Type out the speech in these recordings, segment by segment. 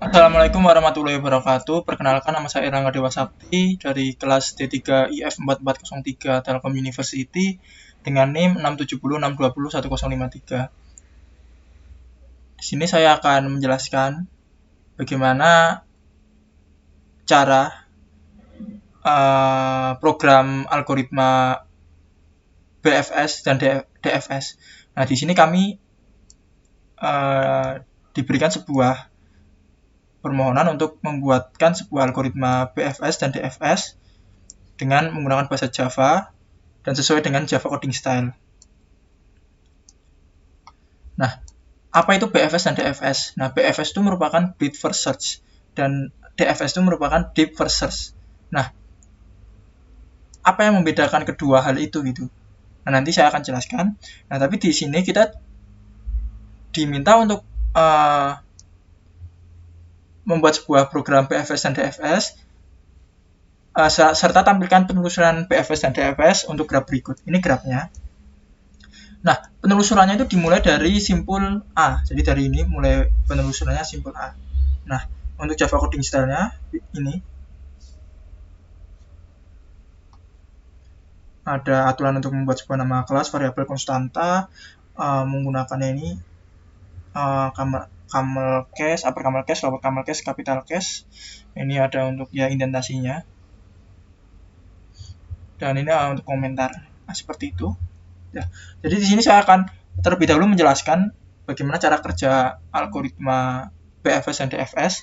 Assalamualaikum warahmatullahi wabarakatuh. Perkenalkan, nama saya Erlangga Dewa Sakti dari kelas D3 IF 4403 Telkom University dengan NIM 670620153. Di sini saya akan menjelaskan bagaimana cara program algoritma BFS dan DFS. Nah, di sini kami diberikan sebuah permohonan untuk membuatkan sebuah algoritma BFS dan DFS dengan menggunakan bahasa Java dan sesuai dengan Java coding style. Nah, apa itu BFS dan DFS? Nah, BFS itu merupakan breadth first search dan DFS itu merupakan deep first search. Nah, apa yang membedakan kedua hal itu gitu? Nah, nanti saya akan jelaskan. Nah, tapi di sini kita diminta untuk membuat sebuah program BFS dan DFS serta tampilkan penelusuran BFS dan DFS untuk graf berikut. Ini grafnya. Nah, penelusurannya itu dimulai dari simpul A. Jadi dari ini mulai penelusurannya simpul A. Nah, untuk Java coding style-nya ini ada aturan untuk membuat sebuah nama kelas variabel konstanta, menggunakannya ini camel case, upper camel case, lower camel case, capital case. Ini ada untuk ya indentasinya. Dan ini untuk komentar. Nah, seperti itu. Ya. Jadi di sini saya akan terlebih dahulu menjelaskan bagaimana cara kerja algoritma BFS dan DFS.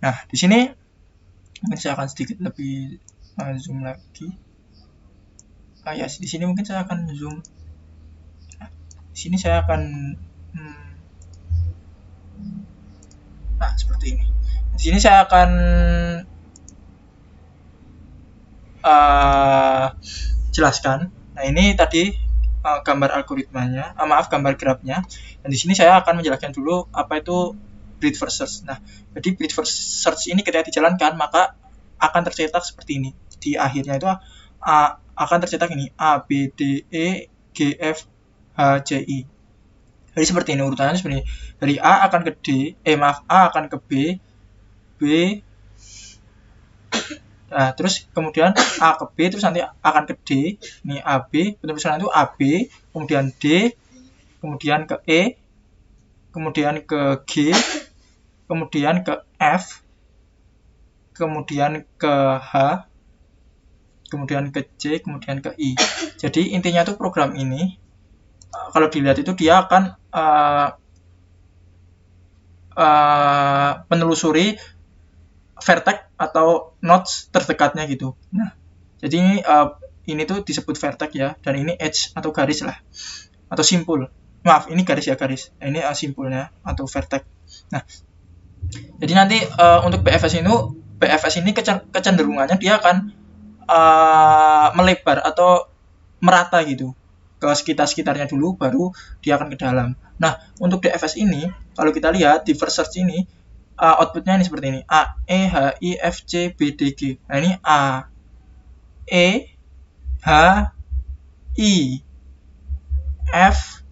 Nah, di sini mungkin saya akan sedikit lebih zoom lagi. Ya, di sini mungkin saya akan zoom. Nah, di sini saya akan seperti ini. Di sini saya akan jelaskan. Nah, ini tadi gambar algoritmanya, gambar grafnya. Dan di sini saya akan menjelaskan dulu apa itu breadth first search. Nah, jadi breadth first search ini ketika dijalankan maka akan tercetak seperti ini. Di akhirnya itu akan tercetak ini A, B, D, E, G, F, H, J, I. Jadi seperti ini urutannya seperti ini. Dari A akan ke D, A akan ke B, B, nah, terus kemudian A ke B, terus nanti akan ke D, ini AB, penelusuran itu AB, kemudian D, kemudian ke E, kemudian ke G, kemudian ke F, kemudian ke H, kemudian ke C, kemudian ke I. Jadi intinya tuh program ini, kalau dilihat itu dia akan menelusuri vertex atau nodes terdekatnya gitu. Nah, jadi ini tuh disebut vertex ya, dan ini edge atau garis lah, atau simpul. Maaf, ini garis ya, garis. Nah, ini simpulnya atau vertex. Nah, jadi nanti untuk BFS ini kecenderungannya dia akan melebar atau merata gitu ke sekitarnya dulu, baru dia akan ke dalam. Nah, untuk DFS ini, kalau kita lihat di first search ini, outputnya ini seperti ini. A, E, H, I, F, C, B, D, G. Nah, ini A, E, H, I, F,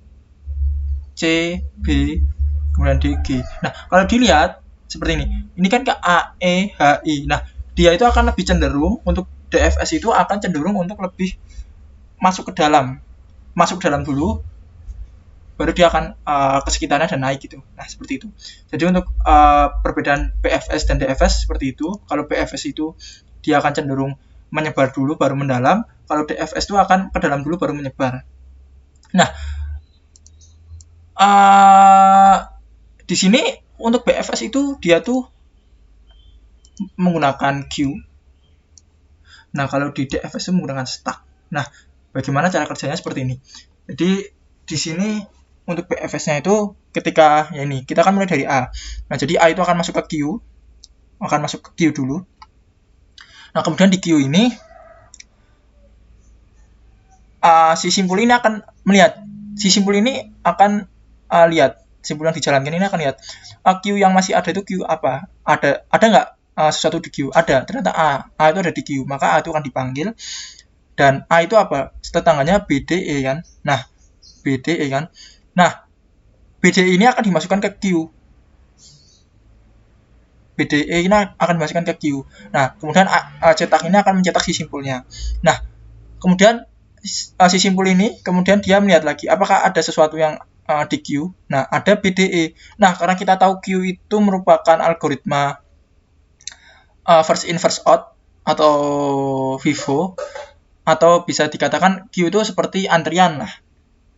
C, B, kemudian D, G. Nah, kalau dilihat seperti ini. Ini kan ke A, E, H, I. Nah, dia itu akan lebih cenderung untuk DFS itu akan cenderung untuk lebih masuk ke dalam. Masuk dalam dulu, baru dia akan ke sekitarnya dan naik gitu. Nah, seperti itu. Jadi untuk perbedaan BFS dan DFS seperti itu. Kalau BFS itu dia akan cenderung menyebar dulu baru mendalam. Kalau DFS itu akan ke dalam dulu baru menyebar. Nah, di sini untuk BFS itu dia tuh menggunakan queue. Nah, kalau di DFS itu menggunakan stack. Nah, bagaimana cara kerjanya seperti ini. Jadi di sini untuk BFS-nya itu ketika ya ini kita akan mulai dari A. Nah, jadi A itu akan masuk ke Q, akan masuk ke Q dulu. Nah, kemudian di Q ini si simpul ini akan melihat, si simpul ini akan lihat, simpul yang dijalankan ini akan lihat Q yang masih ada itu Q apa? Ada nggak sesuatu di Q? Ada, ternyata A itu ada di Q, maka A itu akan dipanggil. Dan A itu apa? Tetangganya BDE kan. Nah, BDE kan. Nah, BD ini akan dimasukkan ke Q. BDE ini akan dimasukkan ke Q. Nah, kemudian cetak ini akan mencetak si simpulnya. Nah, kemudian si simpul ini kemudian dia melihat lagi apakah ada sesuatu yang di Q. Nah, ada BDE. Nah, karena kita tahu Q itu merupakan algoritma first in first out atau FIFO, atau bisa dikatakan Q itu seperti antrian lah.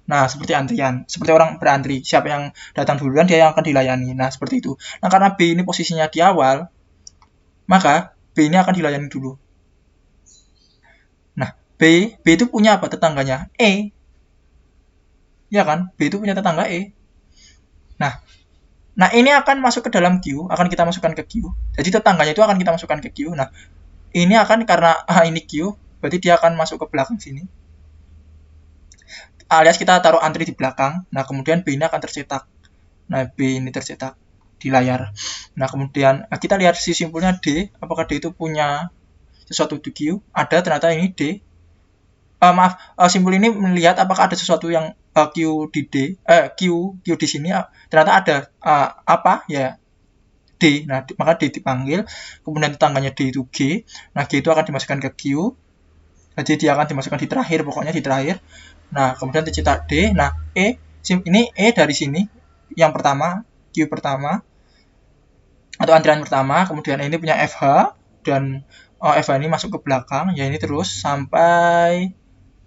Nah, seperti antrian, seperti orang berantri. Siapa yang datang duluan, dia yang akan dilayani. Nah, seperti itu. Nah, karena B ini posisinya di awal, maka B ini akan dilayani dulu. Nah, B itu punya apa? Tetangganya E. Ya kan? B itu punya tetangga E. Nah, ini akan masuk ke dalam Q, akan kita masukkan ke Q. Jadi tetangganya itu akan kita masukkan ke Q. Nah, ini akan karena ini Q, berarti dia akan masuk ke belakang sini. Alias kita taruh antri di belakang. Nah, kemudian B ini akan tercetak. Nah, B ini tercetak di layar. Nah, kemudian kita lihat si simpulnya D. Apakah D itu punya sesuatu di Q? Ada, ternyata ini D. Simpul ini melihat apakah ada sesuatu yang Q di D. Q di sini. Ternyata ada apa? Ya, D. Nah, maka D dipanggil. Kemudian tetangganya D itu G. Nah, G itu akan dimasukkan ke Q. Jadi dia akan dimasukkan di terakhir, pokoknya di terakhir. Nah, kemudian tercetak D. Nah, ini E dari sini. Yang pertama, Q pertama. Atau antrian pertama. Kemudian ini punya FH. Dan FH ini masuk ke belakang. Ya, ini terus sampai...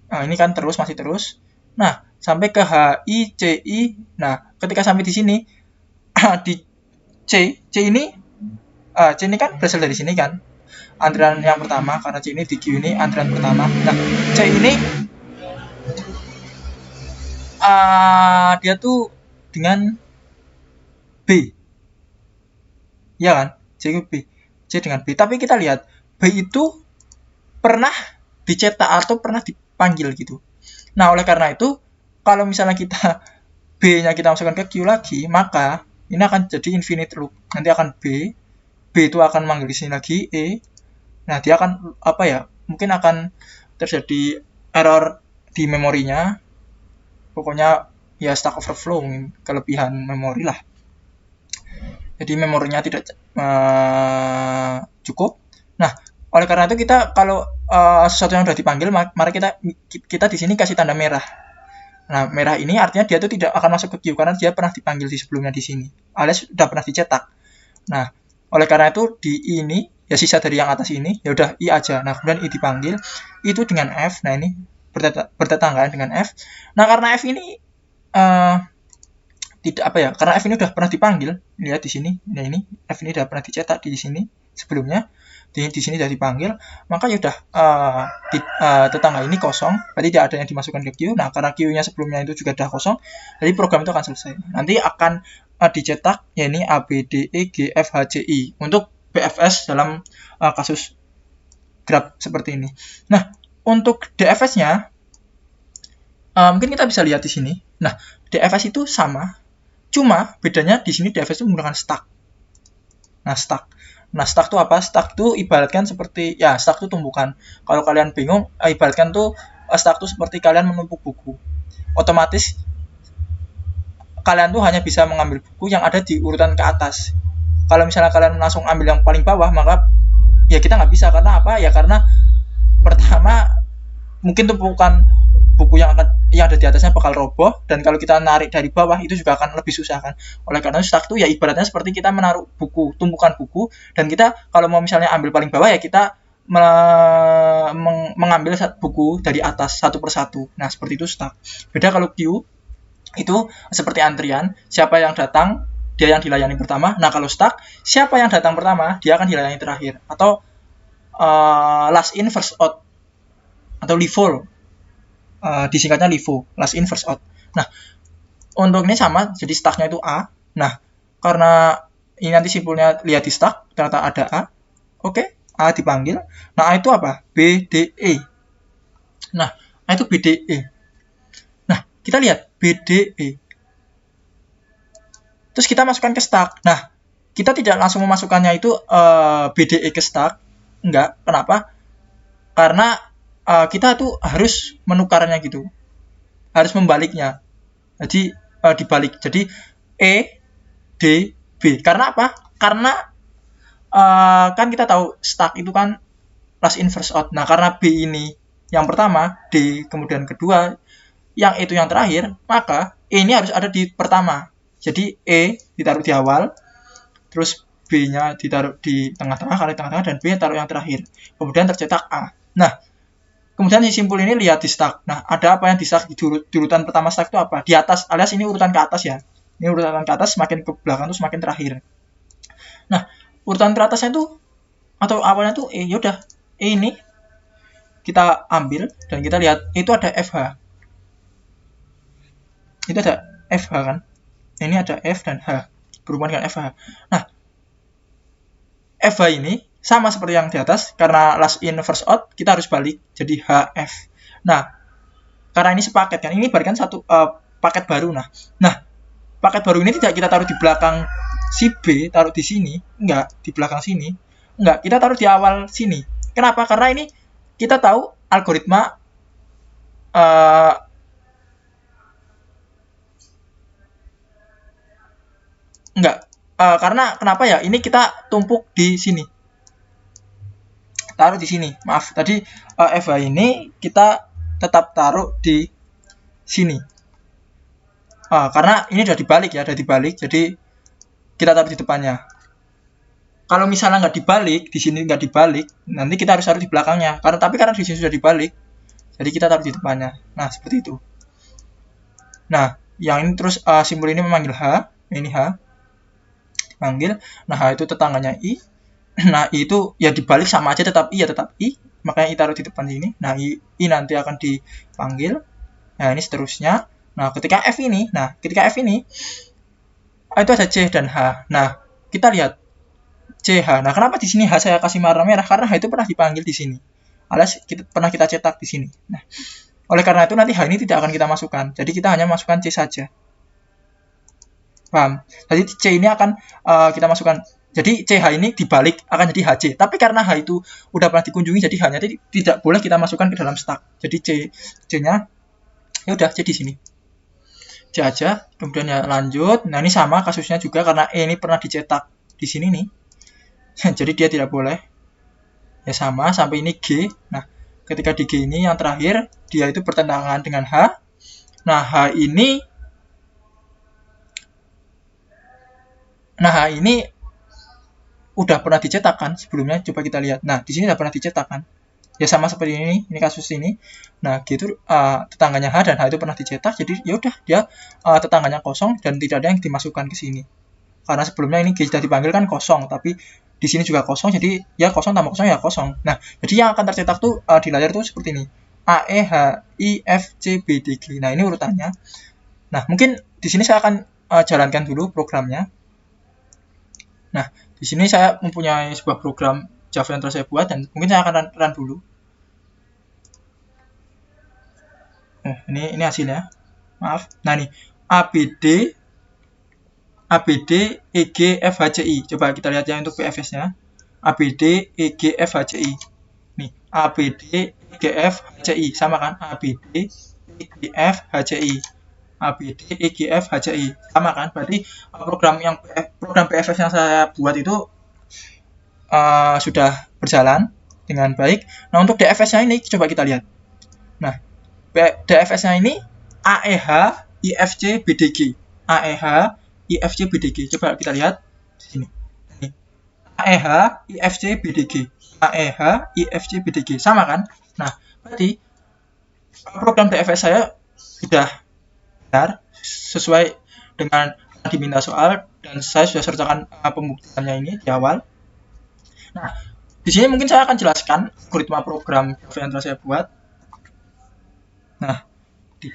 Nah, ini kan terus, masih terus. Nah, sampai ke HI, CI. Nah, ketika sampai di sini, di C ini kan berasal dari sini kan. Antrian yang pertama, karena C ini di Q ini antrian pertama. Nah, C ini dia tuh dengan B. Ya kan? C dengan B. Tapi kita lihat, B itu pernah dicetak atau pernah dipanggil gitu. Nah, oleh karena itu, kalau misalnya kita B-nya kita masukkan ke Q lagi, maka ini akan jadi infinite loop. Nanti akan B itu akan manggil di sini lagi E. Nah, dia akan mungkin akan terjadi error di memorinya. Pokoknya ya stack overflow, kelebihan memori lah. Jadi memorinya tidak cukup. Nah, oleh karena itu kita kalau sesuatu yang sudah dipanggil, mari kita di sini kasih tanda merah. Nah, merah ini artinya dia itu tidak akan masuk ke Q karena dia pernah dipanggil di sebelumnya di sini, alias sudah pernah dicetak. Nah, oleh karena itu di ini ya sisa dari yang atas ini ya udah I aja. Nah, kemudian I dipanggil itu dengan F. Nah, ini bertetanggaan dengan F. Nah, karena F ini karena F ini udah pernah dipanggil. Lihat di sini. Nah, ini F ini udah pernah dicetak di sini sebelumnya. Di sini sudah dipanggil, maka ya udah tetangga ini kosong, berarti tidak ada yang dimasukkan ke Q. Nah, karena Q-nya sebelumnya itu juga sudah kosong, jadi program itu akan selesai. Nanti akan dicetak, ya ini A, B, D, E, G, F, H, C, I untuk BFS dalam kasus grab seperti ini. Nah, untuk DFS-nya mungkin kita bisa lihat di sini. Nah, DFS itu sama, cuma bedanya di sini DFS itu menggunakan stack. Nah, stack itu apa? Stack itu ibaratkan seperti, ya stack itu tumbukan. Kalau kalian bingung, ibaratkan tuh stack itu seperti kalian menumpuk buku. Otomatis kalian tuh hanya bisa mengambil buku yang ada di urutan ke atas. Kalau misalnya kalian langsung ambil yang paling bawah, maka ya kita nggak bisa. Karena apa? Ya karena pertama mungkin tumpukan buku yang ada di atasnya bakal roboh, dan kalau kita narik dari bawah itu juga akan lebih susah kan. Oleh karena stack itu ya ibaratnya seperti kita menaruh buku, tumpukan buku, dan kita kalau mau misalnya ambil paling bawah ya kita mengambil buku dari atas satu persatu. Nah, seperti itu stack. Beda kalau Q itu seperti antrian, siapa yang datang dia yang dilayani pertama. Nah, kalau stack siapa yang datang pertama dia akan dilayani terakhir, atau last in first out atau LIFO. Disingkatnya LIFO, last in first out. Nah, untuk ini sama, jadi stacknya itu A. Nah, karena ini nanti simpulnya lihat di stack, ternyata ada A. Oke, A dipanggil. Nah, A itu apa? B, D, E. Nah, A itu B, D, E. Nah, kita lihat B, D, E. Terus kita masukkan ke stack. Nah, kita tidak langsung memasukkannya itu B, D, E ke stack. Enggak, kenapa? Karena kita tuh harus menukarnya gitu, harus membaliknya. Jadi dibalik, jadi E, D, B. Karena apa? Karena kan kita tahu stack itu kan last in first out. Nah, karena B ini yang pertama, D kemudian kedua, yang itu yang terakhir, maka E ini harus ada di pertama. Jadi E ditaruh di awal, terus B-nya ditaruh di tengah-tengah, kali tengah-tengah, dan B taruh yang terakhir. Kemudian tercetak A. Nah, kemudian si simpul ini lihat di stack. Nah, ada apa yang di stack di urutan pertama stack itu apa? Di atas, alias ini urutan ke atas ya. Ini urutan ke atas, semakin ke belakang itu semakin terakhir. Nah, urutan teratasnya itu atau awalnya tuh yaudah ini kita ambil dan kita lihat itu ada FH. Itu ada FH kan? Ini ada F dan H berhubungan dengan FH. Nah, FH ini sama seperti yang di atas, karena last in first out kita harus balik jadi HF. Nah, karena ini sepaket kan, ini berikan satu paket baru. Nah, paket baru ini tidak kita taruh di belakang si B, taruh di sini, enggak, di belakang sini, enggak, kita taruh di awal sini. Kenapa? Karena ini kita tahu algoritma karena kenapa ya? Ini kita tumpuk di sini. Taruh di sini. Maaf, tadi FH ini kita tetap taruh di sini. Karena ini udah dibalik ya, udah dibalik, jadi kita taruh di depannya. Kalau misalnya nggak dibalik, di sini nggak dibalik, nanti kita harus taruh di belakangnya. Karena di sini sudah dibalik, jadi kita taruh di depannya. Nah, seperti itu. Nah, yang ini terus simbol ini memanggil H, ini H, dipanggil. Nah, H itu tetangganya I. Nah, I itu ya dibalik sama aja, tetap I ya tetap I. Makanya I taruh di depan sini. Nah, I nanti akan dipanggil. Nah, ini seterusnya. Nah, ketika F ini itu ada C dan H. Nah, kita lihat CH. Nah, kenapa di sini H saya kasih warna merah? Karena H itu pernah dipanggil di sini. Alias pernah kita cetak di sini. Nah, oleh karena itu nanti H ini tidak akan kita masukkan. Jadi kita hanya masukkan C saja. Paham? Jadi C ini akan kita masukkan. Jadi CH ini dibalik akan jadi HC. Tapi karena H itu udah pernah dikunjungi, jadi H-nya tidak boleh kita masukkan ke dalam stack. Jadi C-nya ya udah C di sini. C aja. Kemudian ya lanjut. Nah, ini sama kasusnya juga karena E ini pernah dicetak di sini nih. Jadi dia tidak boleh. Ya sama sampai ini G. Nah, ketika di G ini yang terakhir dia itu bertentangan dengan H. Nah, H ini udah pernah dicetak kan sebelumnya, coba kita lihat. Nah, di sini udah pernah dicetak kan. Ya sama seperti ini kasus ini. Nah, gitu tetangganya H dan H itu pernah dicetak, jadi ya udah dia tetangganya kosong dan tidak ada yang dimasukkan ke sini. Karena sebelumnya ini G sudah dipanggil kan kosong, tapi di sini juga kosong, jadi ya kosong tambah kosong ya kosong. Nah, jadi yang akan tercetak tuh di layar tuh seperti ini. A, E, H, I, F, C, B, D, G. Nah, ini urutannya. Nah, mungkin di sini saya akan jalankan dulu programnya. Nah, di sini saya mempunyai sebuah program Java yang telah saya buat dan mungkin saya akan run dulu. Ini hasilnya. Maaf. Nah, ini ABD EG F H C I. Coba kita lihat ya untuk PFS-nya. ABD EG F H C I. Nih, ABD EG F H C I sama kan? ABD EG F H C I. ABD EGF HCI sama kan, berarti program PFS yang saya buat itu sudah berjalan dengan baik. Nah, untuk DFS-nya ini coba kita lihat. Nah, DFS-nya ini AEH IFC BDG. AEH IFC BDG. Coba kita lihat di sini. AEH IFC BDG. AEH IFC BDG sama kan? Nah, berarti program DFS saya sudah sesuai dengan yang diminta soal dan saya sudah sertakan pembuktiannya ini di awal. Nah, di sini mungkin saya akan jelaskan algoritma program Java yang telah saya buat. Nah, di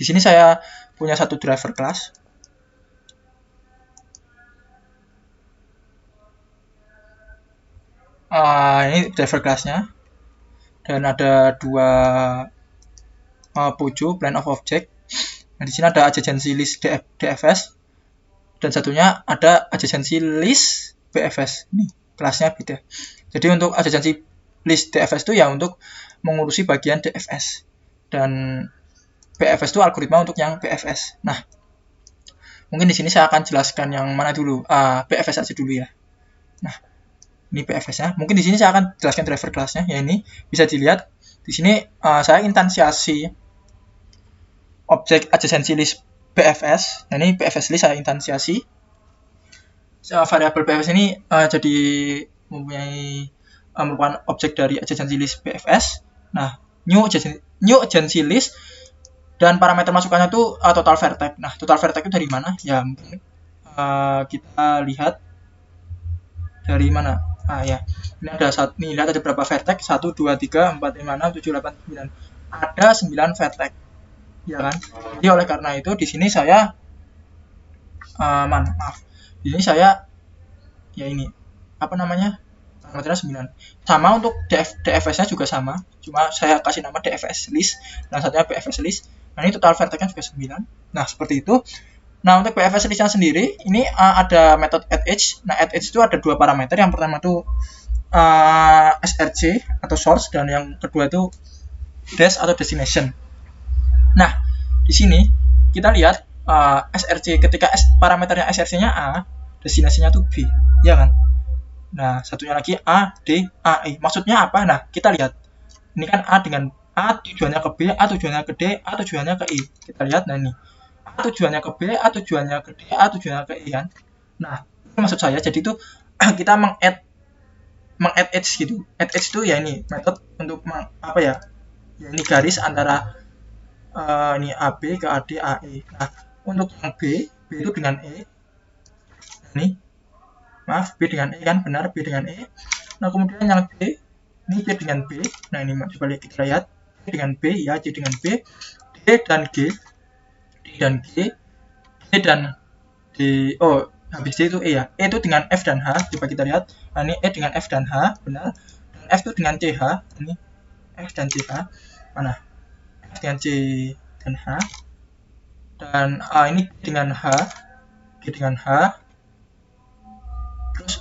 sini saya punya satu driver class. Ini driver class-nya dan ada dua puju plan of object. Nah, di sini ada adjacency list DFS dan satunya ada adjacency list BFS. Nih, kelasnya beda. Jadi untuk adjacency list DFS itu ya untuk mengurusi bagian DFS dan BFS itu algoritma untuk yang BFS. Nah, Mungkin di sini saya akan jelaskan yang mana dulu, PFS aja dulu ya. Nah, ini PFS-nya. Mungkin di sini saya akan jelaskan driver kelasnya. Ya ini bisa dilihat di sini saya instansiasi objek adjacency list PFS. Nah, ini PFS list saya instansiasi. Variabel PFS ini jadi mempunyai merupakan objek dari adjacency list PFS. Nah, new adjacency list dan parameter masukannya itu total vertex. Nah, total vertex itu dari mana? Ya, mungkin kita lihat dari mana? Ya, ini ada lihat ada berapa vertex? 1, 2, 3, 4, 5, 6, 7, 8, 9. Ada 9 vertex. Ya kan? Jadi oleh karena itu di sini saya maaf. Di sini saya ya ini apa namanya? Parameternya 9. Sama untuk DFS-nya juga sama, cuma saya kasih nama DFS list dan satunya PFS list. Nah, ini total vertex-nya juga 9. Nah, seperti itu. Nah, untuk PFS list-nya sendiri, ini ada metode addEdge. Nah, addEdge itu ada dua parameter. Yang pertama itu SRC atau source, dan yang kedua itu dash atau destination. Nah, di sini kita lihat SRC ketika parameternya SRC-nya A, destination-nya itu B, ya kan? Nah, satunya lagi A, D, A, E. Maksudnya apa? Nah, kita lihat. Ini kan A dengan A tujuannya ke B, A tujuannya ke D, A tujuannya ke E. Kita lihat, nah ini. A tujuannya ke B, A tujuannya ke D, A tujuannya ke E kan. Nah, itu maksud saya, jadi itu kita meng-add edge gitu. Add edge itu ya ini metode untuk apa ya? Ya ini garis antara ini AB ke AD, AE. Nah, untuk yang B itu dengan E. Ini maaf, B dengan E kan, benar, B dengan E. Nah, kemudian yang B, ini B dengan B. Nah, ini coba kita lihat, B dengan B, ya, C dengan B, D dan G, D dan G, D dan D, oh, habis D itu E ya, E itu dengan F dan H, coba kita lihat. Nah, ini E dengan F dan H, benar. Dan F itu dengan CH, ini F dan CH, mana? F dengan C dan H. Dan ini dengan H, G dengan H, terus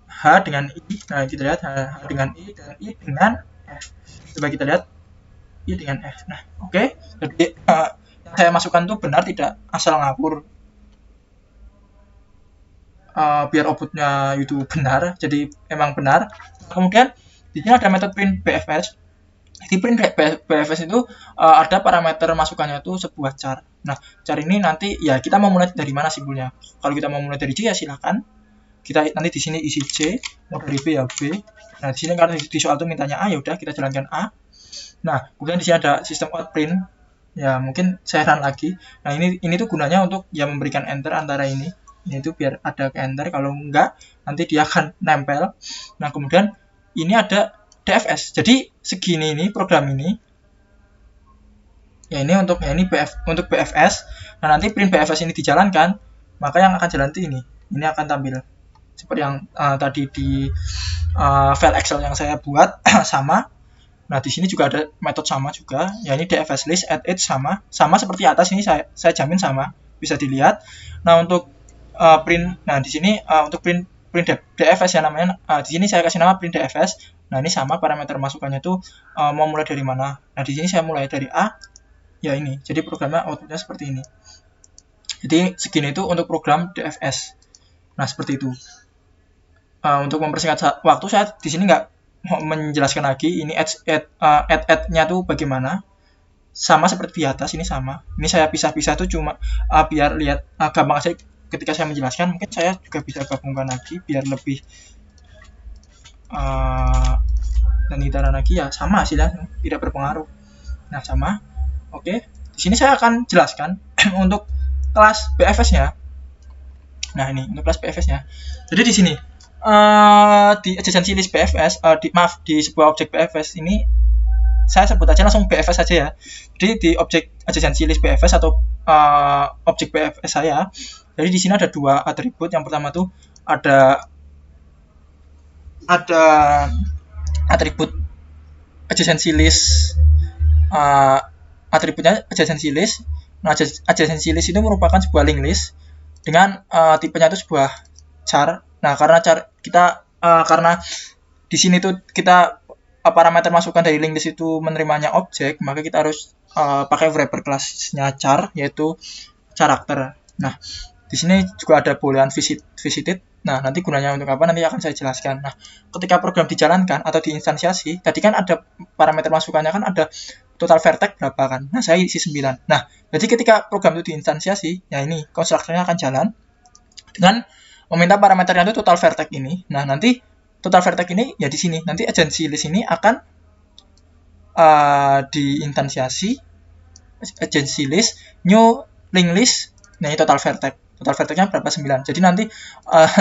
H dengan I. Nah, kita lihat H dengan I dan I dengan F. Coba kita lihat I dengan F. Nah, oke. Jadi yang saya masukkan itu benar, tidak asal ngapur. Biar outputnya itu benar, jadi emang benar. Kemudian di sini ada metode print BFS. Di print BFS itu ada parameter masukannya itu sebuah char. Nah, char ini nanti ya kita mau mulai dari mana simpulnya. Kalau kita mau mulai dari C ya silakan. Kita nanti di sini isi C, mau dari B ya B. Nah, di sini karena di soal itu mintanya A, ya udah kita jalankan A. Nah, kemudian di sini ada sistem outprint. Ya, mungkin saya run lagi. Nah, ini tuh gunanya untuk ya memberikan enter antara ini. Ini tuh biar ada ke enter, kalau enggak nanti dia akan nempel. Nah, kemudian ini ada DFS. Jadi segini ini program ini. Ya, ini untuk untuk BFS. Nah, nanti print BFS ini dijalankan, maka yang akan jalan itu ini. Ini akan tampil seperti yang tadi di file Excel yang saya buat sama. Nah, di sini juga ada metode sama juga. Ya, ini DFS list add edge sama seperti atas ini, saya jamin sama. Bisa dilihat. Nah, untuk print, nah di sini untuk print DFS ya namanya. Di sini saya kasih nama print DFS. Nah, ini sama parameter masukannya tuh mau mulai dari mana. Nah, di sini saya mulai dari A. Ya ini. Jadi programnya outputnya seperti ini. Jadi segini itu untuk program DFS. Nah, seperti itu. Untuk mempersingkat waktu, saya di sini nggak mau menjelaskan lagi. Ini add-nya tuh bagaimana. Sama seperti di atas, ini sama. Ini saya pisah-pisah tuh cuma biar lihat gampang aja ketika saya menjelaskan. Mungkin saya juga bisa gabungkan lagi biar lebih dan ditaruh lagi ya sama hasilnya, tidak berpengaruh. Nah, sama. Oke. Di sini saya akan jelaskan untuk kelas BFS-nya. Nah, ini untuk kelas BFS-nya. Jadi di sini di adjacency list BFS, di sebuah objek BFS ini saya sebut aja langsung BFS saja ya. Jadi di objek adjacency list BFS atau objek BFS saya, jadi di sini ada dua atribut. Yang pertama tuh ada atribut adjacency list, atributnya adjacency list. Nah, adjacency list itu merupakan sebuah link list dengan tipenya itu sebuah char. Nah, karena char kita karena di sini tuh kita parameter masukan dari link list itu menerimanya objek, maka kita harus pakai wrapper kelasnya char, yaitu karakter. Nah, di sini juga ada boolean visited. Nah, nanti gunanya untuk apa nanti akan saya jelaskan. Nah, ketika program dijalankan atau diinstansiasi, tadi kan ada parameter masukannya kan ada total vertex berapa kan. Nah, saya isi 9. Nah, jadi ketika program itu diinstansiasi, ya ini konstruktornya akan jalan dengan meminta parameternya itu total vertex ini. Nah, nanti total vertex ini ya di sini. Nanti agency list ini akan diinstansiasi agency list new link list. Nah, ini total vertex. Total vertexnya berapa? 9. Jadi nanti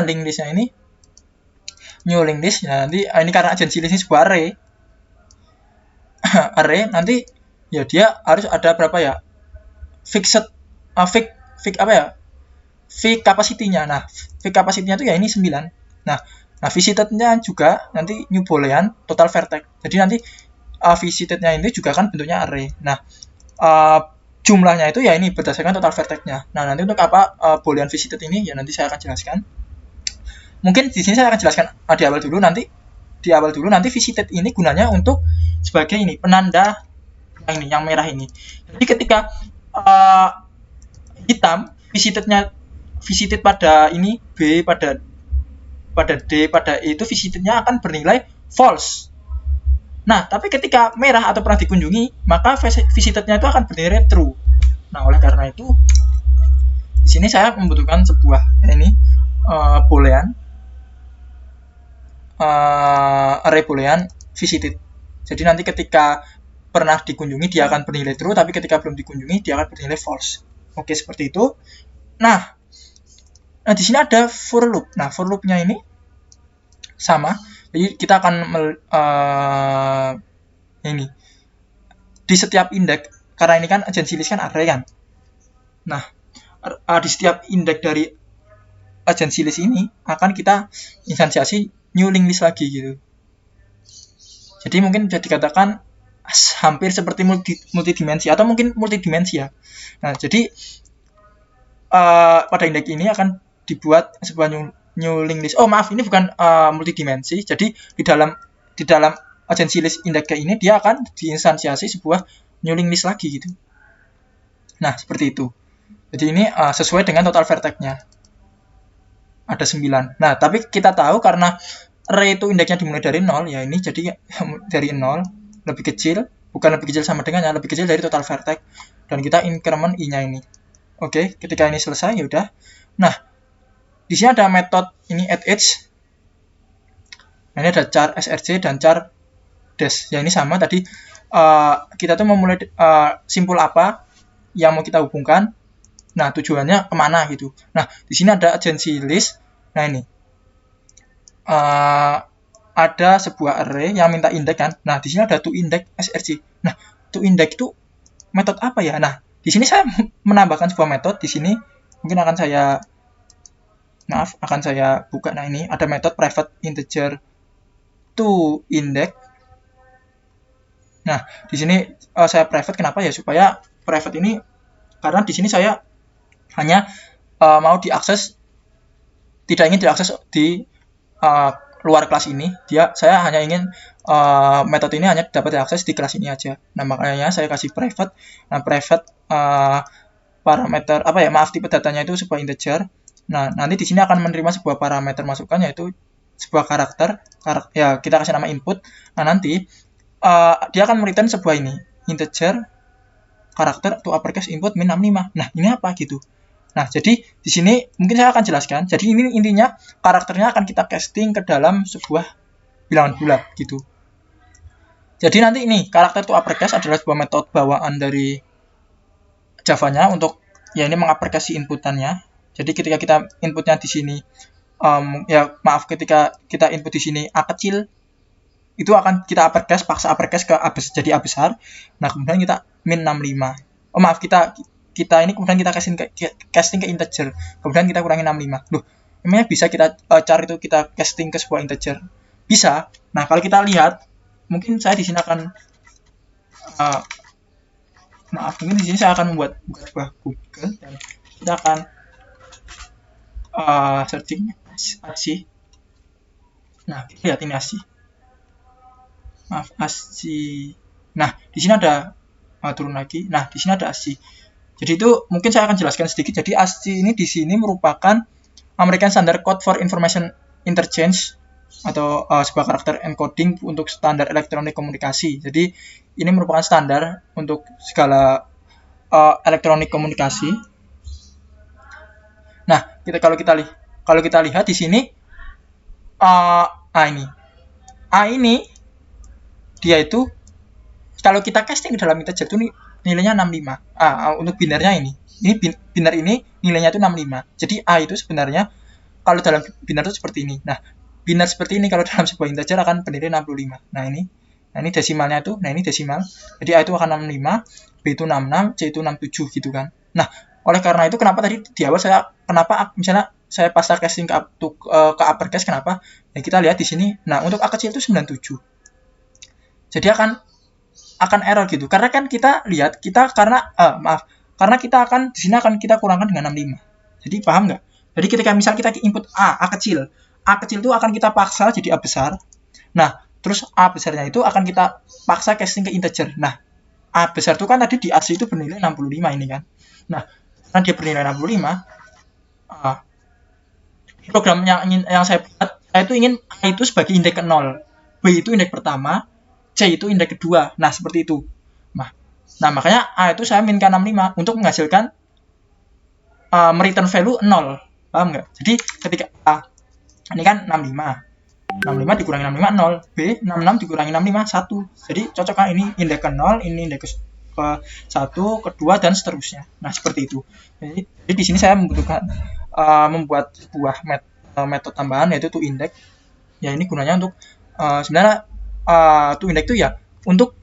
link listnya ini new link list. Nah, nanti ini karena agency list ini sebuah array. Array nanti ya dia harus ada berapa ya? Fixed apa ya? Fixed capacity-nya. Nah, fixed capacity-nya itu ya ini 9. Nah, visited-nya juga nanti new boolean total vertex. Jadi nanti visited-nya ini juga kan bentuknya array. Nah, jumlahnya itu ya ini berdasarkan total vertex-nya. Nah, nanti untuk apa boolean visited ini ya nanti saya akan jelaskan. Mungkin di sini saya akan jelaskan di awal dulu nanti visited ini gunanya untuk sebagai ini penanda yang merah ini. Jadi ketika hitam visited pada ini B pada D pada E itu visitednya akan bernilai false. Nah, tapi ketika merah atau pernah dikunjungi, maka visitednya itu akan bernilai true. Nah, oleh karena itu, di sini saya membutuhkan sebuah boolean array boolean visited. Jadi nanti ketika pernah dikunjungi dia akan bernilai true, tapi ketika belum dikunjungi dia akan bernilai false. Oke, seperti itu. Nah di sini ada for loop. Nah, for loop-nya ini sama. Jadi kita akan ini di setiap indeks, karena ini kan agency list kan array kan. Nah, di setiap indeks dari agency list ini akan kita instansiasi new link list lagi gitu. Jadi mungkin bisa dikatakan hampir seperti multidimensi atau mungkin multidimensi ya. Nah, jadi pada indeks ini akan dibuat sebuah new link list. Oh maaf, ini bukan multidimensi. Jadi di dalam agency list index ini dia akan diinstansiasi sebuah new link list lagi gitu. Nah, seperti itu. Jadi ini sesuai dengan total vertex-nya. Ada 9. Nah, tapi kita tahu karena array itu indeksnya dimulai dari 0, ya ini jadi dari 0 lebih kecil, bukan lebih kecil sama dengannya, lebih kecil dari total vertex, dan kita increment i-nya ini. Oke, ketika ini selesai ya udah. Nah, di sini ada metode ini add-age. Nah, ini ada char src dan char dash. Ya ini sama tadi kita tuh memulai simpul apa yang mau kita hubungkan. Nah, tujuannya kemana gitu. Nah, di sini ada agency list. Nah, ini ada sebuah array yang minta indeks kan. Nah, di sini ada toIndex src. Nah, toIndex itu metode apa ya? Nah, di sini saya menambahkan sebuah metode di sini. Mungkin akan saya buka. Nah, ini ada metode private integer toIndex. Nah, di sini saya private kenapa ya? Supaya private ini karena di sini saya hanya mau diakses, tidak ingin diakses di luar kelas ini. Saya hanya ingin metode ini hanya dapat diakses di kelas ini aja. Nah, makanya saya kasih private. Nah, private parameter tipe datanya itu sebuah integer. Nah, nanti di sini akan menerima sebuah parameter masukan yaitu sebuah karakter ya, kita kasih nama input. Nah, nanti dia akan mereturn sebuah ini integer karakter to uppercase input min 65. Nah, ini apa gitu. Nah, jadi di sini mungkin saya akan jelaskan. Jadi ini intinya karakternya akan kita casting ke dalam sebuah bilangan bulat gitu. Jadi nanti ini karakter to uppercase adalah sebuah metode bawaan dari Java-nya untuk ya ini menguppercase inputannya. Jadi ketika kita inputnya di sini ketika kita input di sini A kecil, itu akan kita uppercase, paksa uppercase jadi A besar. Nah, kemudian kita min 65. Kita ini kemudian kita casting ke integer. Kemudian kita kurangi 65. Loh, emangnya bisa kita cari itu kita casting ke sebuah integer? Bisa. Nah, kalau kita lihat, mungkin saya di sini akan mungkin di sini saya akan buka sebuah Google dan kita akan searching ASCII. Nah, kita lihat ini ASCII. ASCII. Nah, di sini ada turun lagi. Nah, di sini ada ASCII. Jadi itu mungkin saya akan jelaskan sedikit. Jadi ASCII ini di sini merupakan American Standard Code for Information Interchange atau sebuah karakter encoding untuk standar elektronik komunikasi. Jadi ini merupakan standar untuk segala elektronik komunikasi. Nah, kalau kita lihat di sini A ini dia itu kalau kita casting ke dalam integer itu nilainya 65. Untuk binarnya ini. Binar ini nilainya itu 65. Jadi A itu sebenarnya kalau dalam binar itu seperti ini. Nah, binar seperti ini kalau dalam sebuah integer akan bernilai 65. Nah, ini desimalnya itu. Nah, ini desimal. Jadi A itu akan 65, B itu 66, C itu 67 gitu kan. Nah, oleh karena itu kenapa tadi di awal misalnya saya pasang casing ke uppercase, kenapa? Ya kita lihat di sini. Nah, untuk A kecil itu 97. Jadi akan error gitu. Karena kan kita lihat karena kita akan di sini akan kita kurangkan dengan 65. Jadi paham nggak? Jadi ketika misal kita input A kecil itu akan kita paksa jadi A besar. Nah, terus A besarnya itu akan kita paksa casting ke integer. Nah, A besar itu kan tadi di ASCII itu bernilai 65 ini kan. Nah, karena dia bernilai 65, program yang saya buat, saya itu ingin A itu sebagai indeks ke 0, B itu indeks pertama, C itu indeks kedua. Nah, seperti itu. Nah, makanya A itu saya minta 65 untuk menghasilkan return value 0. Paham nggak? Jadi ketika A ini kan 65 dikurangi 65 0, B 66 dikurangi 65 1. Jadi cocokkan ini indeks ke 0, ini indeks ke 1, kedua dan seterusnya. Nah, seperti itu. Jadi di sini saya membutuhkan membuat sebuah metode tambahan yaitu toIndex. Ya, ini gunanya untuk sebenarnya toIndex itu ya untuk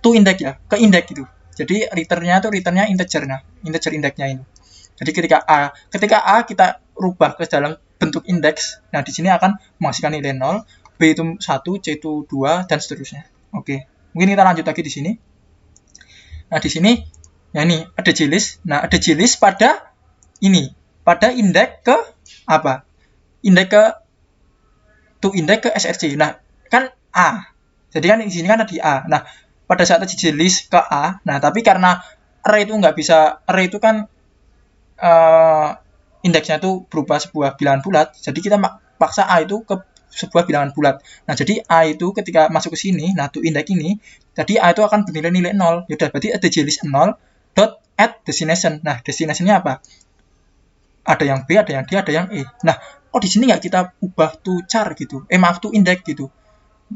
toIndex ya, ke indeks gitu. Jadi returnnya integer. Nah, integer indeksnya ini. Jadi ketika A kita rubah ke dalam bentuk indeks, nah di sini akan menghasilkan nilai 0, B itu 1, C itu 2 dan seterusnya. Oke. Mungkin kita lanjut lagi di sini. Nah, di sini ya ini ada JList. Nah, ada JList pada indeks ke apa? Indeks ke toIndex ke SRC. Nah, kan A. Jadi kan di sini kan ada di A. Nah, pada saat ada JList ke A, nah tapi karena array itu nggak bisa, array itu kan indeksnya itu berupa sebuah bilangan bulat, jadi kita paksa A itu ke sebuah bilangan bulat. Nah, jadi A itu ketika masuk ke sini, nah toIndex ini, jadi A itu akan bernilai nilai 0. Yaudah, berarti ada JList 0 dot add destination. Nah, destination-nya apa? Ada yang B, ada yang D, ada yang E. Nah, di sini nggak kita ubah toChar gitu. toIndex gitu.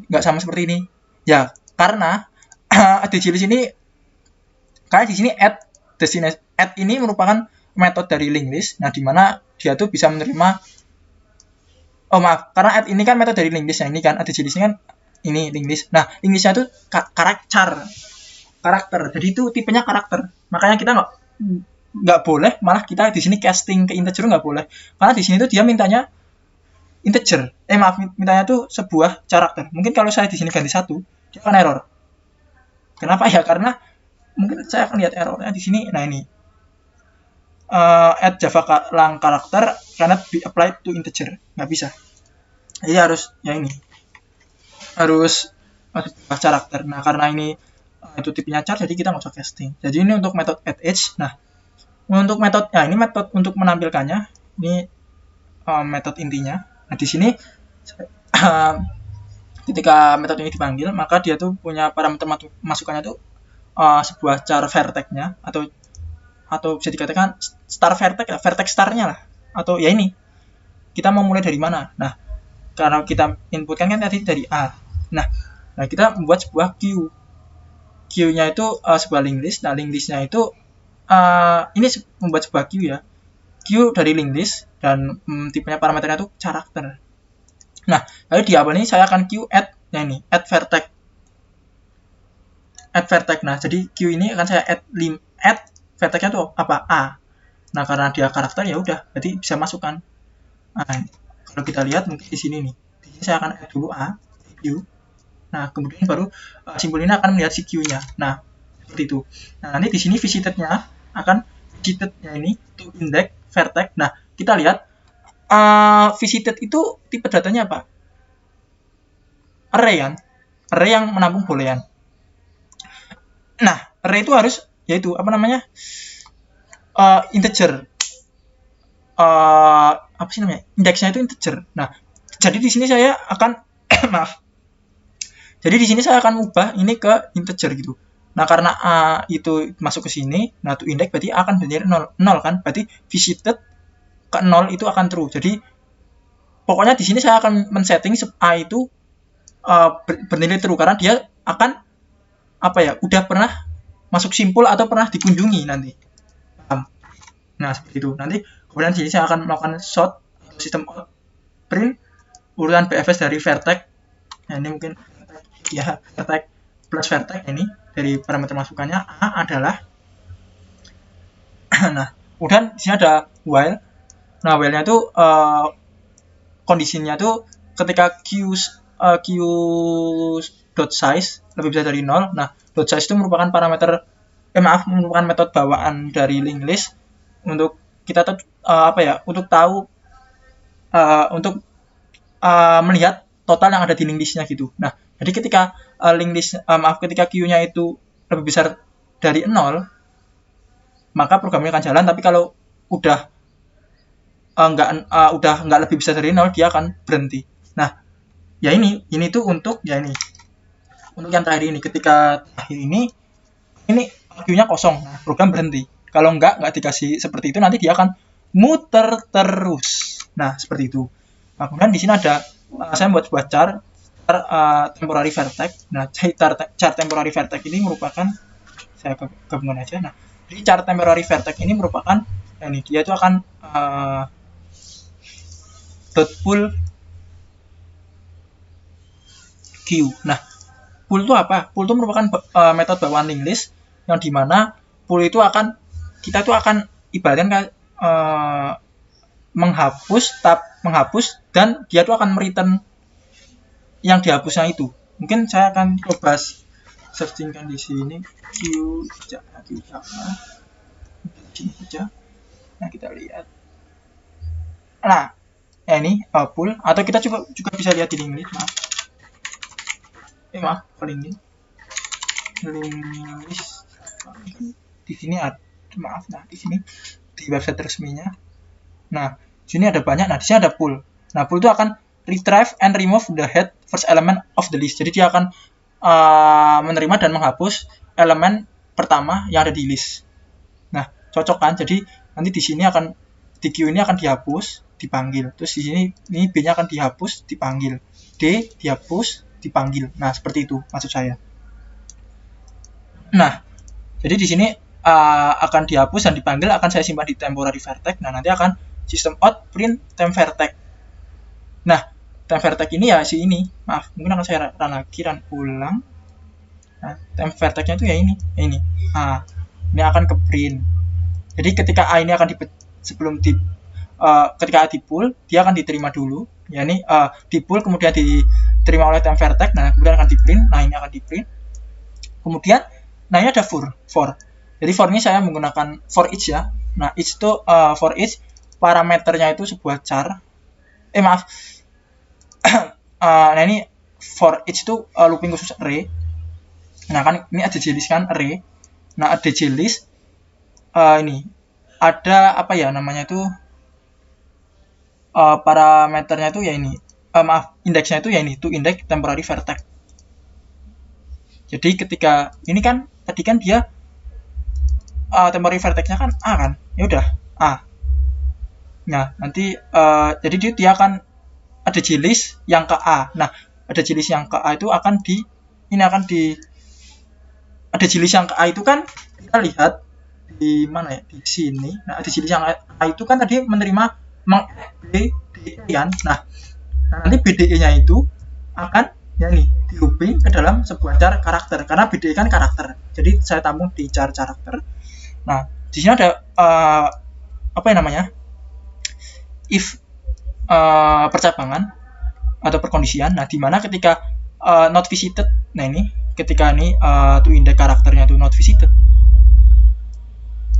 Nggak sama seperti ini. Ya, karena ada JList ini, karena di sini add destination, add ini merupakan metode dari linked list. Nah, di mana dia tuh bisa menerima karena add ini kan metode dari linked list. Nah, ini kan ada JList kan ini linked list. Nah, linked listnya itu karakter. Jadi itu tipenya karakter. Makanya kita nggak boleh, malah kita di sini casting ke integer nggak boleh. Karena di sini tuh dia mintanya integer. Mintanya tuh sebuah karakter. Mungkin kalau saya di sini ganti 1, dia akan error. Kenapa ya? Karena mungkin saya akan lihat errornya di sini. Nah, ini add Java lang karakter cannot be applied to integer, nggak bisa. Jadi harus karakter. Nah, karena ini itu tipenya char, jadi kita nggak usah casting. Jadi ini untuk metode add age. Nah, untuk ini metode untuk menampilkannya, ini metode intinya. Nah, di sini ketika metode ini dipanggil, maka dia tuh punya parameter masukannya tuh sebuah char vertex-nya atau bisa dikatakan star vertex starnya lah, atau ya ini kita mau mulai dari mana. Nah, karena kita inputkan kan tadi dari A. Nah kita membuat sebuah queue-nya itu sebuah linked list. Nah, linked list-nya itu ini membuat sebuah queue ya, queue dari linked list dan tipenya parameternya itu karakter. Nah, lalu di awal ini saya akan queue add vertex. Nah, jadi queue ini akan saya add vertex-nya tuh apa? A. Nah, karena dia karakter ya udah, berarti bisa masukkan. Nah, kalau kita lihat mungkin di sini nih. Di sini saya akan add dulu A, Q. Nah, kemudian baru simbol ini akan melihat si Q-nya. Nah, seperti itu. Nah, nanti di sini visited-nya akan visited-nya ini toIndex vertex. Nah, kita lihat visited itu tipe datanya apa? Array kan? Array yang menampung boolean. Nah, array itu harus yaitu apa namanya, integer, apa sih namanya, indeksnya itu integer. Nah, jadi di sini saya akan maaf. Jadi di sini saya akan ubah ini ke integer gitu. Nah, karena A itu masuk ke sini, nah to index berarti A akan bernilai 0 kan? Berarti visited ke 0 itu akan true. Jadi pokoknya di sini saya akan men-setting A itu bernilai true karena dia akan apa ya, udah pernah masuk simpul atau pernah dikunjungi nanti. Nah, seperti itu. Nanti kemudian di sini saya akan melakukan sort atau sistem out print urutan BFS dari vertex. Nah, ini mungkin ya vertex plus vertex ini dari parameter masukannya A adalah nah, kemudian di sini ada while. Nah, while-nya itu kondisinya tuh ketika q dot size lebih besar dari 0. Nah, dot size itu merupakan parameter merupakan metode bawaan dari linked list untuk kita apa ya, untuk tahu untuk melihat total yang ada di linked list-nya gitu. Nah, jadi ketika linked list ketika Q-nya itu lebih besar dari 0, maka programnya akan jalan. Tapi kalau udah nggak lebih besar dari 0, dia akan berhenti. Nah, ya ini tuh untuk ya ini. Untuk yang terakhir ini, ketika terakhir ini Q-nya kosong, nah, program berhenti. Kalau nggak dikasih seperti itu, nanti dia akan muter terus. Nah, seperti itu. Nah, kemudian di sini ada saya buat sebuah char temporary vertex. Nah, char temporary vertex ini merupakan, saya gabungkan aja. Nah, jadi char temporary vertex ini merupakan ini dia itu akan dot pull Q. Nah, pull itu apa? Pull itu merupakan metode bawaan linked list yang dimana pull itu kita itu akan ibaratkan menghapus dan dia itu akan mereturn yang dihapusnya itu. Mungkin saya akan coba searchingkan di sini Q saja. Nah, kita lihat. Nah, ini pull, atau kita juga bisa lihat di linked list. Maaf, linked list di sini ada, maaf, nah di sini di website resminya. Nah, di sini ada banyak. Nah, di sini ada pull. Nah, pull itu akan retrieve and remove the head first element of the list. Jadi dia akan menerima dan menghapus elemen pertama yang ada di list. Nah, cocok kan? Jadi nanti di sini akan di Q ini akan dihapus, dipanggil. Terus di sini ini B-nya akan dihapus, dipanggil. D dihapus, dipanggil. Nah, seperti itu maksud saya. Nah, jadi di sini akan dihapus dan dipanggil akan saya simpan di temporary vertex. Nah, nanti akan system out print temp vertex. Nah, temp vertex ini ya si ini. Maaf, mungkin akan saya run lagi, run ulang. Nah, temp vertex-nya itu ya ini. Ini akan ke print. Jadi ketika A ini akan ketika A di pull, dia akan diterima dulu. Ya ini di pull kemudian diterima oleh temp vertex. Nah, kemudian akan di print. Nah, ini akan di print. Kemudian nah ini ada for. Jadi for ini saya menggunakan for each ya. Nah, each itu for each parameternya itu sebuah char. Maaf. Nah, ini for each itu looping khusus array. Nah, kan ini ada jenis kan array. Nah, ada jenis ini ada apa ya namanya itu parameternya itu ya ini. Indeksnya itu ya ini, to index temporary vertex. Jadi ketika ini kan tadi kan dia temporary vertex-nya kan A kan, ya udah A. Nah, nanti jadi dia akan ada jenis yang ke A. Nah, ada jenis yang ke A itu akan ada jenis yang ke A itu kan kita lihat di mana ya, di sini. Nah, ada jenis yang A itu kan tadi menerima BDE kan. Nah, nanti BDE-nya itu akan ya nih di looping ke dalam sebuah char karakter karena BDE kan karakter. Jadi saya tampung di char karakter. Nah, di sini ada apa yang namanya? If percabangan atau perkondisian. Nah, di mana ketika not visited. Nah, ini ketika ini to index karakternya itu not visited.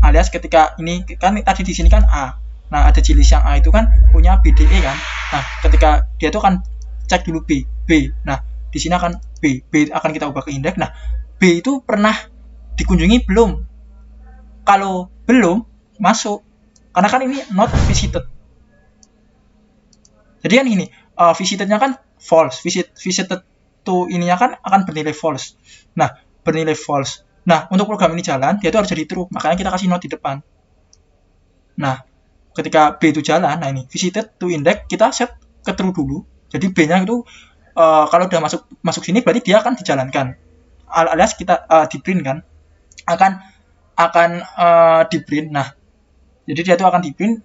Alias ketika ini kan tadi di sini kan A. Nah, ada jenis yang A itu kan punya BDE kan. Nah, ketika dia itu kan cek dulu B. Nah, di sini akan B akan kita ubah ke indeks. Nah, B itu pernah dikunjungi belum? kalau belum masuk, karena kan ini not visited. Jadi kan ini visitednya kan false, visited to ininya kan akan bernilai false. Nah, bernilai false. Nah, untuk program ini jalan, dia itu harus jadi true. Makanya kita kasih not di depan. Nah, ketika B itu jalan, nah ini visited to index kita set ke true dulu. Jadi B-nya itu kalau udah masuk sini berarti dia akan dijalankan. Alias kita di print kan. Akan di print. Nah, jadi dia itu akan di print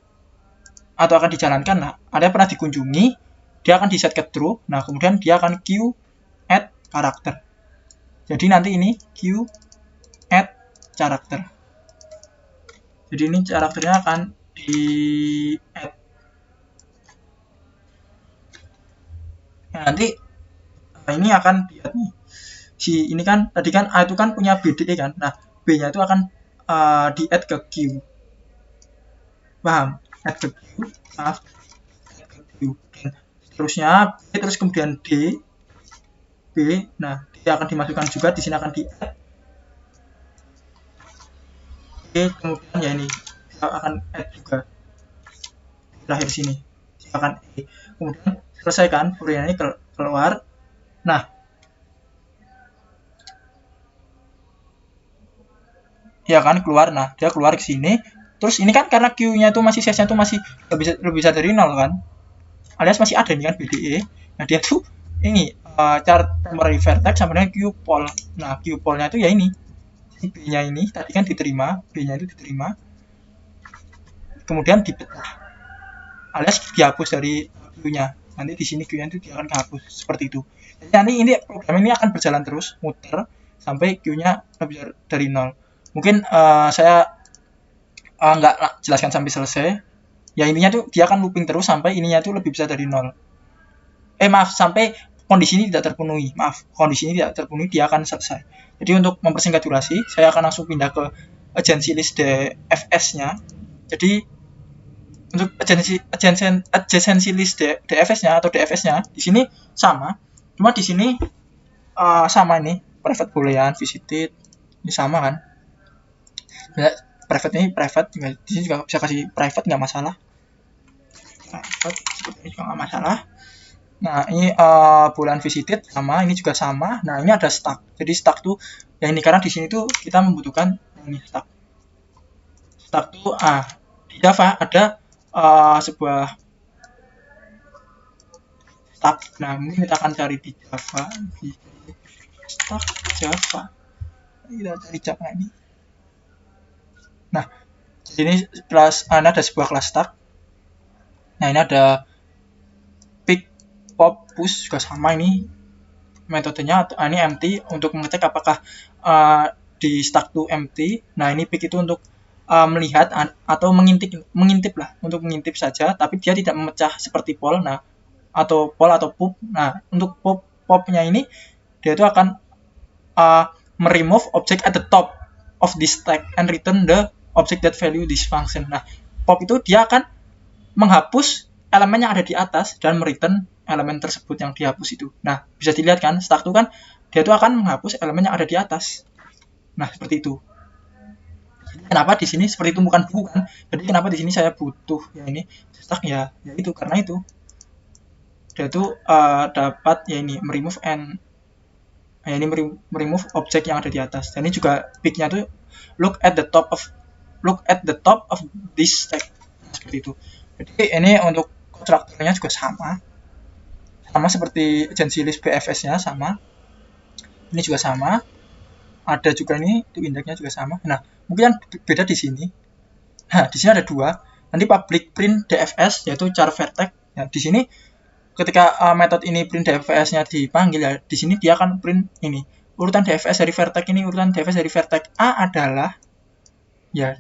atau akan dijalankan. Nah, ada pernah dikunjungi, dia akan di set ke true. Nah, kemudian dia akan Q add karakter. Jadi nanti ini Q add karakter. Jadi ini karakternya akan di add. Nah, nanti ini akan di add nih. Si ini kan tadi kan A itu kan punya BDE kan. Nah, B-nya itu akan di add ke Q. Paham? Add ke Q. Maaf. Add ke Q. Dan seterusnya B, terus kemudian D. B. Nah, dia akan dimasukkan juga, di sini akan di add. B, kemudian ya ini dia akan add juga. Terakhir sini. Dia akan E. Kemudian selesaikan Fourier ini keluar. Nah, ya kan keluar. Nah, dia keluar ke sini. Terus ini kan karena Q-nya itu masih size-nya itu masih lebih besar dari 0 kan. Alias masih ada nih kan BDE. Nah, dia tuh ini chart temporary vertex sama dengan Q pole. Nah, Q pole-nya itu ya ini. B-nya ini tadi kan diterima, B-nya itu diterima. Kemudian dipecah. Alias dihapus dari Q-nya. Nanti di sini Q-nya itu dia akan dihapus seperti itu. Jadi nanti ini program ini akan berjalan terus muter sampai Q-nya lebih dari 0. Mungkin saya nggak jelaskan sampai selesai. Ya intinya tuh dia akan looping terus sampai ininya tuh lebih besar dari 0. Maaf, sampai kondisi ini tidak terpenuhi. Maaf, kondisi ini tidak terpenuhi, dia akan selesai. Jadi untuk mempersingkat durasi, saya akan langsung pindah ke agency list DFS-nya. Jadi untuk agency list DFS-nya atau DFS-nya di sini sama. Cuma di sini sama ini, private boolean, visited, ini sama kan. Private ini private juga, di sini juga bisa kasih private nggak masalah. Private seperti ini juga nggak masalah. Nah, ini bulan visited sama, ini juga sama. Nah, ini ada stack. Jadi stack tuh yang ini karena di sini tuh kita membutuhkan ini stack. Stack tuh di Java ada sebuah stack. Nah, mungkin kita akan cari di Java, di stack Java. Kita cari Java ini. Nah, di sini kelas ada sebuah kelas stack. Nah, ini ada pick, pop, push juga sama ini metodenya. Ini empty untuk mengecek apakah di stack to empty. Nah, ini pick itu untuk melihat atau mengintip lah, untuk mengintip saja, tapi dia tidak memecah seperti poll. Nah, atau poll atau pop. Nah, untuk popnya ini dia itu akan remove object at the top of this stack and return the object that value this function. Nah, pop itu dia akan menghapus elemen yang ada di atas dan mereturn elemen tersebut yang dihapus itu. Nah, bisa dilihat kan, stack itu kan dia itu akan menghapus elemen yang ada di atas. Nah, seperti itu. Kenapa di sini seperti itu bukan bukan? Jadi kenapa di sini saya butuh ya ini stack ya itu karena itu dia itu dapat ya ini remove and ya ini remove objek yang ada di atas. Dan ini juga pick-nya tuh look at the top of this stack. Nah, seperti itu. Jadi ini untuk konstruktornya juga sama seperti agency list BFS-nya sama. Ini juga sama. Ada juga ini tuh indeksnya juga sama. Nah, mungkin beda di sini. Nah, di sini ada dua. Nanti public print DFS yaitu char vertex. Ya, di sini ketika metode ini print DFS-nya dipanggil ya, di sini dia akan print ini. Urutan DFS dari vertex ini, urutan DFS dari vertex A adalah ya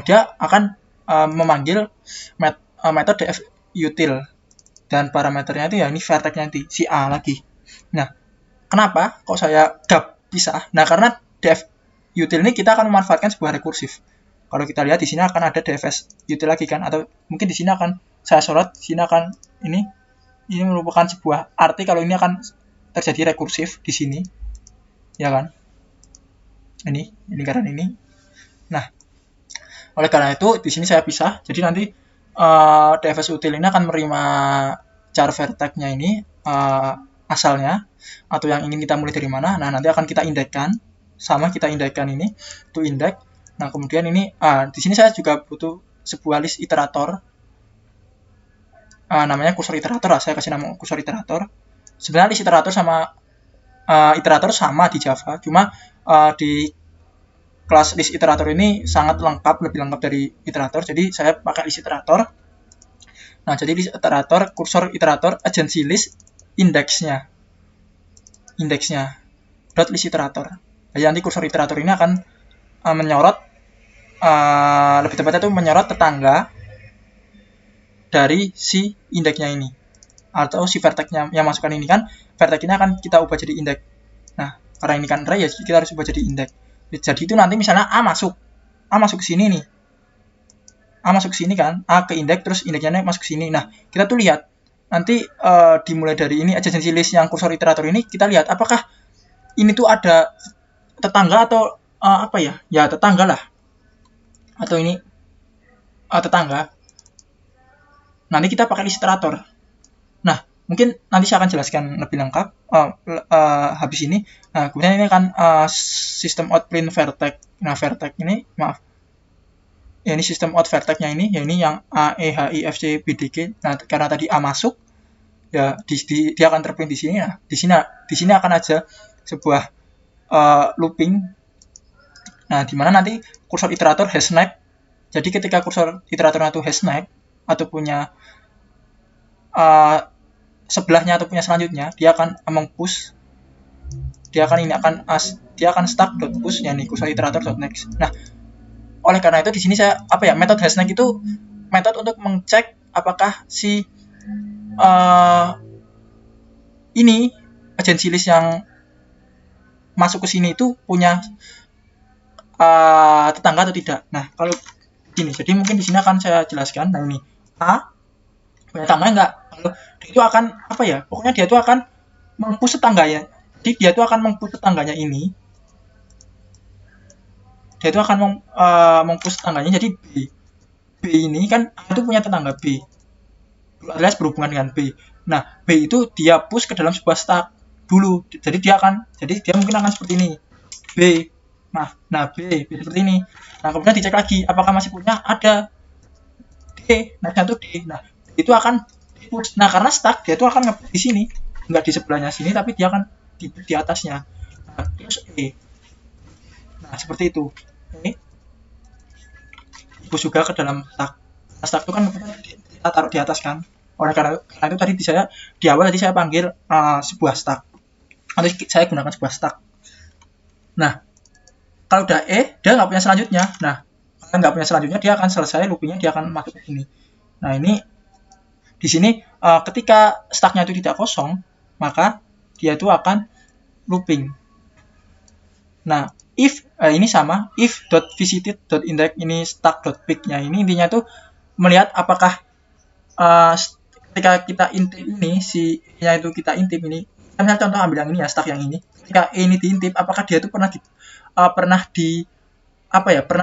dia akan memanggil metode df util dan parameternya itu ya ini vertex-nya nanti si A lagi. Nah, kenapa kok saya gap pisah? Nah, karena df util ini kita akan memanfaatkan sebuah rekursif. Kalau kita lihat di sini akan ada dfs util lagi kan, atau mungkin di sini akan saya sorot, di sini akan ini merupakan sebuah arti kalau ini akan terjadi rekursif di sini, ya kan? Ini karena ini. Nah, oleh karena itu di sini saya pisah. Jadi nanti DFS util ini akan menerima char vertex-nya ini asalnya atau yang ingin kita mulai dari mana. Nah, nanti akan kita indekkan. Sama kita indekkan ini to index. Nah, kemudian ini di sini saya juga butuh sebuah list iterator. Namanya kursor iterator lah. Saya kasih nama kursor iterator. Sebenarnya list iterator sama iterator sama di Java, cuma di kelas list iterator ini sangat lengkap, lebih lengkap dari iterator. Jadi saya pakai list iterator. Nah, jadi list iterator, kursor iterator, agency list, indeksnya, dot list iterator. Jadi nanti kursor iterator ini akan menyorot, lebih tepatnya itu menyorot tetangga dari si indeksnya ini, atau si vertex-nya yang masukkan ini kan, vertex ini akan kita ubah jadi indeks. Nah, karena ini kan array ya, kita harus ubah jadi indeks. Jadi itu nanti misalnya A masuk ke sini nih. A masuk ke sini kan, A ke indeks, terus indeksnya masuk ke sini. Nah, kita tuh lihat, nanti dimulai dari ini, agency list yang kursor iterator ini, kita lihat apakah ini tuh ada tetangga atau apa ya? Ya, tetangga lah. Atau ini tetangga. Nanti kita pakai list iterator. Nah, mungkin nanti saya akan jelaskan lebih lengkap habis ini. Nah, kemudian ini kan sistem out print vertex. Nah, vertex ini, maaf, ya ini sistem out vertex-nya ini, ya ini yang A, E, H, I, F, C, B, D, G. Nah, karena tadi A masuk, ya dia akan terprint di sini. Nah, di sini akan ada sebuah looping. Nah, di mana nanti kursor iterator has snap. Jadi ketika kursor iteratornya itu has snap atau punya sebelahnya atau punya selanjutnya, dia akan mempush, dia akan stack.push, yakni kursor iterator.next. Nah, oleh karena itu di sini saya metode hasNext itu metode untuk mengecek apakah si ini agency list yang masuk ke sini itu punya tetangga atau tidak. Nah, kalau gini, jadi mungkin di sini akan saya jelaskan. Nah, ini A punya tetangga enggak? Kalau dia itu akan pokoknya dia itu akan mempush tetangganya. Jadi dia itu akan mempush tetangganya ini. Dia itu akan mempush tetangganya. Jadi B ini kan A itu punya tetangga B, alias berhubungan dengan B. Nah, B itu dia push ke dalam sebuah stack dulu. Jadi dia mungkin akan seperti ini. B seperti ini. Nah, kemudian dicek lagi apakah masih punya, ada D. Nah, satu D. Nah, itu akan push. Nah, karena stack dia itu akan nge-push di sini, enggak di sebelahnya sini, tapi dia akan di atasnya. Nah, terus E. Nah, seperti itu. Ini push juga ke dalam stack. Nah, stack itu kan kita taruh di atas kan. Oleh karena itu tadi di awal tadi saya panggil sebuah stack. Atau saya gunakan sebuah stack. Nah, kalau udah E, dia nggak punya selanjutnya. Nah, karena nggak punya selanjutnya, dia akan selesai loopingnya, dia akan masuk ke sini. Nah, ini di sini ketika stacknya itu tidak kosong, maka dia itu akan looping. Nah, if ini sama, if.visited.index ini stack.pick-nya ini intinya tuh melihat apakah ketika kita intip ini, si-nya itu kita intip ini, misalnya contoh ambil yang ini ya, stack yang ini. Ketika E ini diintip, apakah dia itu pernah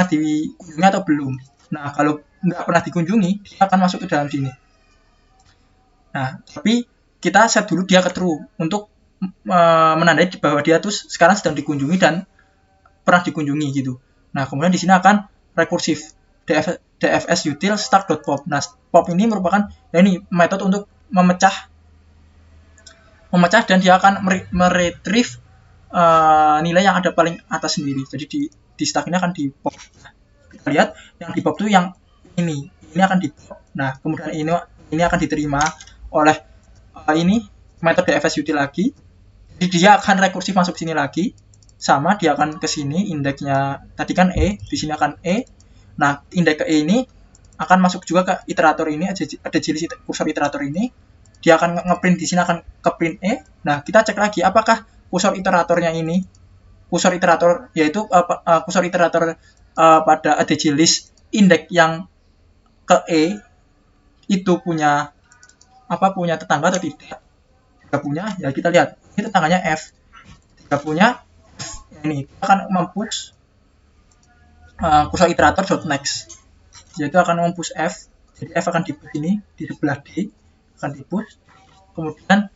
dikunjungi atau belum. Nah, kalau nggak pernah dikunjungi, dia akan masuk ke dalam sini. Nah, tapi kita set dulu dia ke true untuk menandai bahwa dia tuh sekarang sedang dikunjungi dan pernah dikunjungi gitu. Nah, kemudian di sini akan rekursif dfs util stack.pop. Nah, pop ini merupakan metode untuk memecah dan dia akan meretrieve nilai yang ada paling atas sendiri. Jadi di stack ini akan di pop. Nah, kita lihat yang di pop itu yang ini akan di pop. Nah, kemudian ini akan diterima oleh ini metode dfs util lagi. Jadi dia akan rekursif masuk sini lagi. Sama, dia akan ke sini, indeksnya tadi kan E, di sini akan E. Nah, indeks ke E ini akan masuk juga ke iterator ini, ada jenis kursor iterator ini. Dia akan ngeprint di sini, akan ke print E. Nah, kita cek lagi apakah kursor iteratornya ini, kursor iterator yaitu kursor iterator pada ADG list indeks yang ke E itu punya tetangga atau tidak. Jika punya, ya kita lihat ini tetangganya F. Jika punya, ini akan mempush kursor iterator.next, yaitu akan mempush F. Jadi F akan di-push ini di sebelah D, akan di-push. Kemudian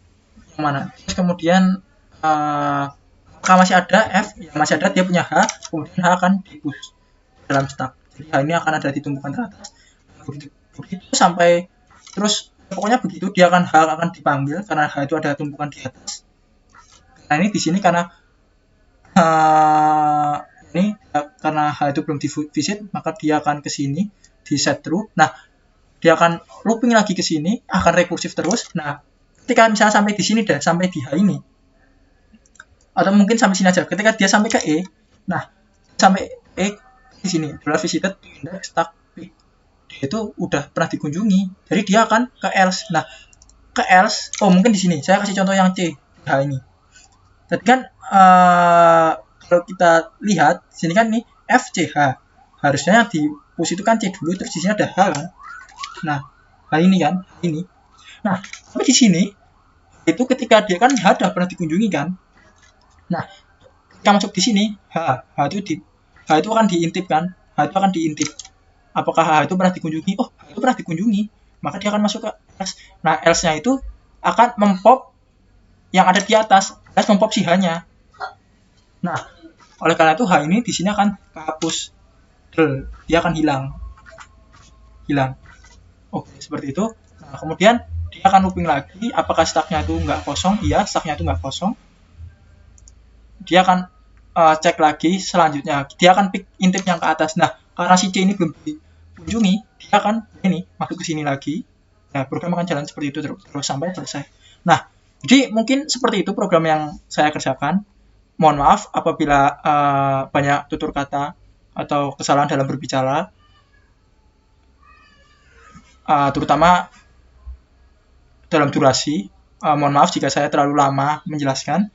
yang mana? Terus kemudian apakah masih ada F? Ya, masih ada, dia punya H. Kemudian H akan di-push dalam stack. Jadi H ini akan ada di tumpukan teratas. Begitu sampai terus, pokoknya begitu dia akan H akan dipanggil karena H itu ada tumpukan di atas. Nah ini di sini karena karena H itu belum di visit, maka dia akan ke sini di set true. Nah dia akan looping lagi ke sini, akan rekursif terus. Nah ketika misalnya sampai di sini dah, sampai di H ini, atau mungkin sampai sini aja, ketika dia sampai ke E, nah sampai E di sini adalah visited to index stack pick, dia itu udah pernah dikunjungi, jadi dia akan ke else. Nah ke else, mungkin di sini saya kasih contoh yang C, H ini. Tadi kan kalau kita lihat di sini kan nih FCH, harusnya di push itu kan C dulu, terus di sini ada H kan. Nah H ini kan, ini. Nah tapi di sini itu ketika dia kan H udah pernah dikunjungi kan. Nah ketika masuk di sini H itu akan diintip kan, H itu akan diintip. Apakah H itu pernah dikunjungi? Oh, H itu pernah dikunjungi, maka dia akan masuk ke else. Nah else-nya itu akan mempop yang ada di atas, else mempop si H-nya. Nah, oleh karena itu H ini di sini akan kehapus, dia akan hilang. Oke, seperti itu. Nah, kemudian dia akan looping lagi. Apakah stacknya itu nggak kosong? Iya, stacknya itu nggak kosong. Dia akan cek lagi selanjutnya. Dia akan pick intip yang ke atas. Nah, karena si C ini belum dikunjungi, dia akan ini masuk ke sini lagi. Nah, program akan jalan seperti itu terus sampai selesai. Nah, jadi mungkin seperti itu program yang saya kerjakan. Mohon maaf apabila banyak tutur kata atau kesalahan dalam berbicara, terutama dalam durasi. Mohon maaf jika saya terlalu lama menjelaskan.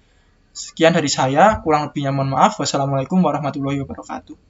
Sekian dari saya, kurang lebihnya mohon maaf. Wassalamualaikum warahmatullahi wabarakatuh.